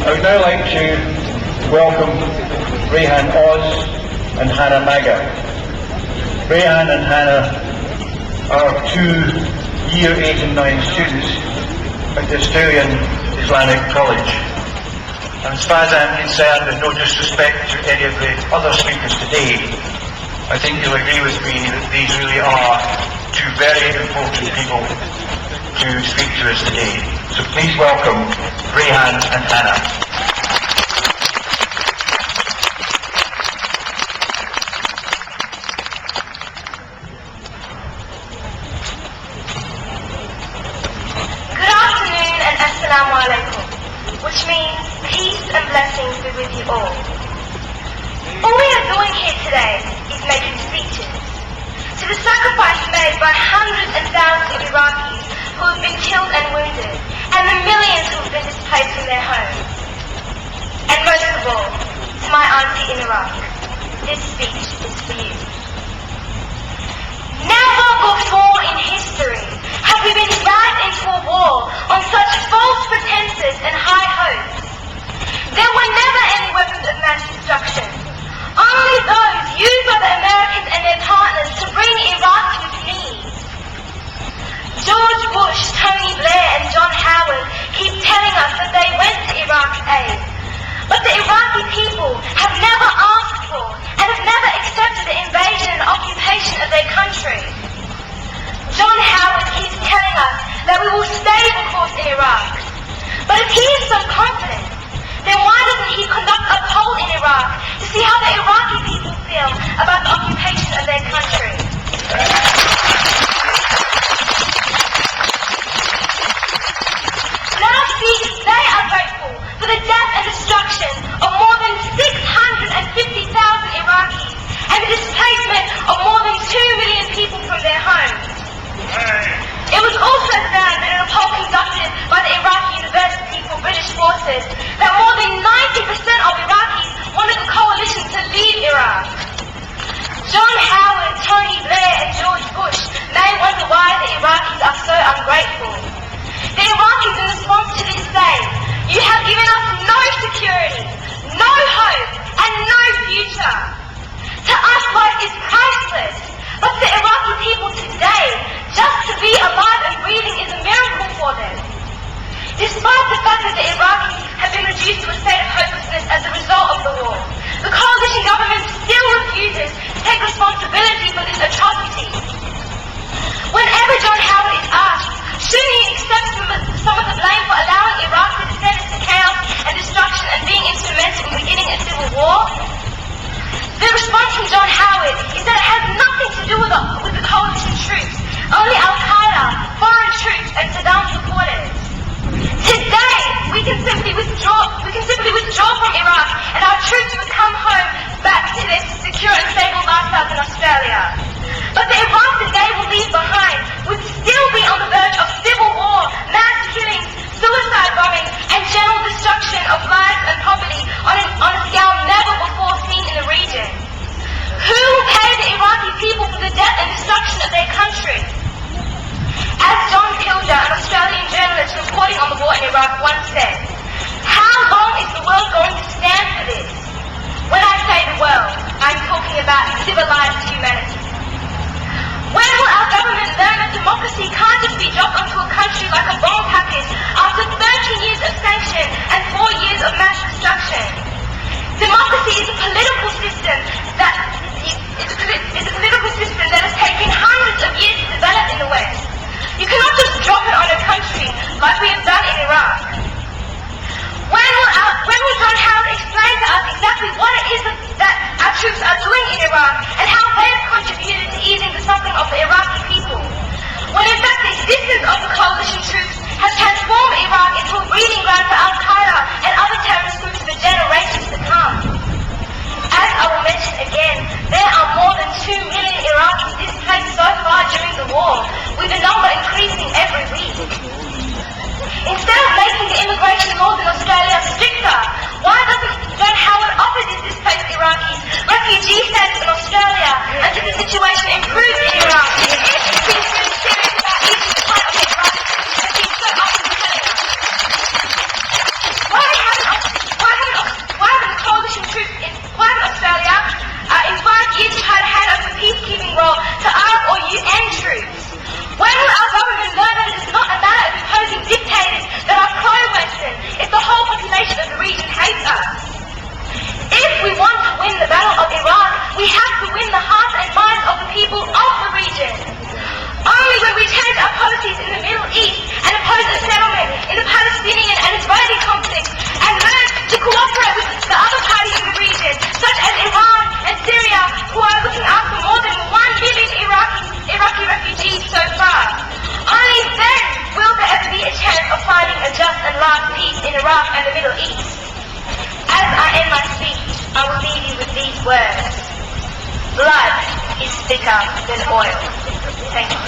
I would now like to welcome Rayhan Oz and Hannah Magar. Rayhan and Hannah are two Year 8 and 9 students at the Australian Islamic College. And as far as I'm concerned, with no disrespect to any of the other speakers today, I think you'll agree with me that these really are two very important people to speak to us today. So please welcome Rayhan and Hannah. Assalamu alaikum, which means peace and blessings be with you all. All we are doing here today is making speeches to the sacrifice made by hundreds and thousands of Iraqis who have been killed and wounded, and the millions who have been displaced from their homes. And most of all, to my auntie in Iraq, this speech is for you. Never before in history have we been dragged into a war on such false pretenses and high hopes. There were never any weapons of mass destruction, only those used by the Americans and their partners to bring Iraq to its knees. George Bush, Tony Blair and John Howard keep telling us that they went to Iraq's aid, but the Iraqi people have never asked for and have never accepted the invasion and occupation of their country. John Howard keeps telling us that we will stay the course in Iraq. But if he is so confident, then why doesn't he conduct a poll in Iraq to see how the Iraqi people feel about the occupation of their country? Let us see if they are grateful for the death and destruction of more than 650,000 Iraqis and the displacement of more than 2 million people from their homes. It was also found that in a poll conducted by the Iraqi University for British Forces that more than 90% of Iraqis wanted the coalition to leave Iraq. John Howard, Tony Blair and George Bush may wonder why the Iraqis are so ungrateful. The Iraqis in response to this say, "You have given us no security, no hope and no future. To us life is priceless, but to Iraqi people today, just to be alive and breathing is a miracle for them." Despite the fact that the Iraqis have been reduced to a state of hopelessness as a result of the war, the coalition government still refuses to take responsibility for this atrocity. Whenever John Howard is asked, shouldn't he accept some of the blame for allowing Iraq to descend into chaos and destruction and being instrumental in beginning a civil war? The response from John Howard is that it has nothing to do with the coalition troops, only Al-Qaeda, foreign troops and Saddam supporters. Today, we can simply withdraw from Iraq and our troops would come home back to their secure and stable lifestyles in Australia. But the Iraq that they will leave behind would still be on the verge of civil war, mass killings, suicide bombing and general destruction of lives and property on a scale never before seen in the region. Who will pay the Iraqi people for the death and destruction of their country? As John Pilger, an Australian journalist reporting on the war in Iraq, once said, "How long is the world going to stand for this?" When I say the world, I'm talking about civilized humanity. Iraq and the Middle East. As I end my speech, I will leave you with these words. Blood is thicker than oil. Thank you.